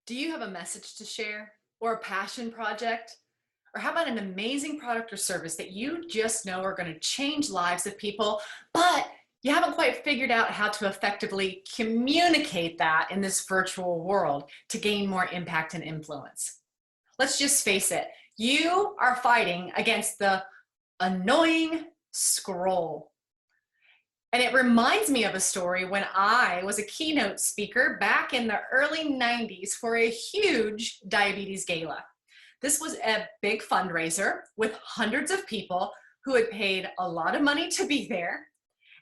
Do you have a message to share or a passion project? Or how about an amazing product or service that you just know are going to change lives of people, but you haven't quite figured out how to effectively communicate that in this virtual world to gain more impact and influence? Let's just face it, you are fighting against the annoying scroll. And it reminds me of a story when I was a keynote speaker back in the early 90s for a huge diabetes gala. This was a big fundraiser with hundreds of people who had paid a lot of money to be there,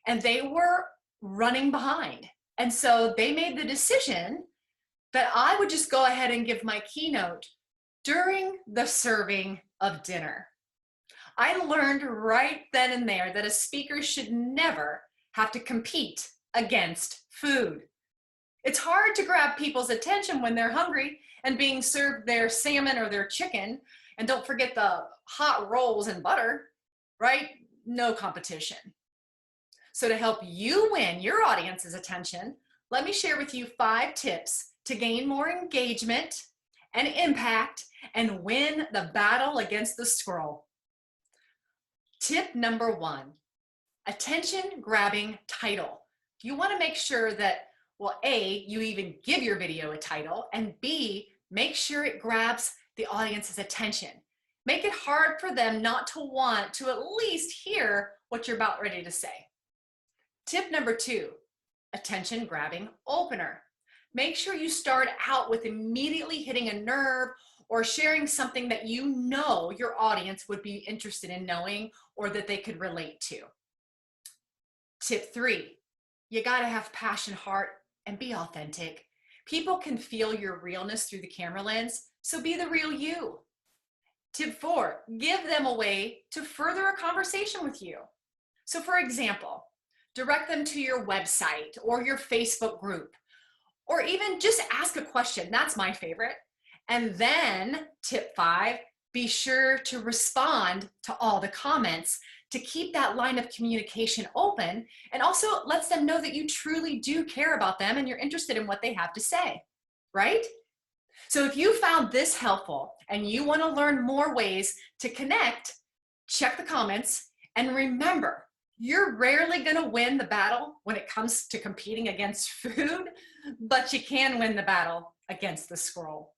and they were running behind. And so they made the decision that I would just go ahead and give my keynote during the serving of dinner. I learned right then and there that a speaker should never have to compete against food. It's hard to grab people's attention when they're hungry and being served their salmon or their chicken. And don't forget the hot rolls and butter, right? No competition. So to help you win your audience's attention, let me share with you 5 tips to gain more engagement and impact and win the battle against the scroll. Tip number 1, attention grabbing title. You want to make sure that, well, A, you even give your video a title, and B, make sure it grabs the audience's attention. Make it hard for them not to want to at least hear what you're about ready to say. Tip number 2, attention grabbing opener. Make sure you start out with immediately hitting a nerve or sharing something that you know your audience would be interested in knowing or that they could relate to. Tip 3, you gotta have passion, heart, and be authentic. People can feel your realness through the camera lens, so be the real you. Tip 4, give them a way to further a conversation with you. So for example, direct them to your website or your Facebook group, or even just ask a question. That's my favorite. And then tip 5, be sure to respond to all the comments to keep that line of communication open, and also lets them know that you truly do care about them and you're interested in what they have to say, right? So if you found this helpful and you want to learn more ways to connect, check the comments, and remember, you're rarely going to win the battle when it comes to competing against food, but you can win the battle against the scroll.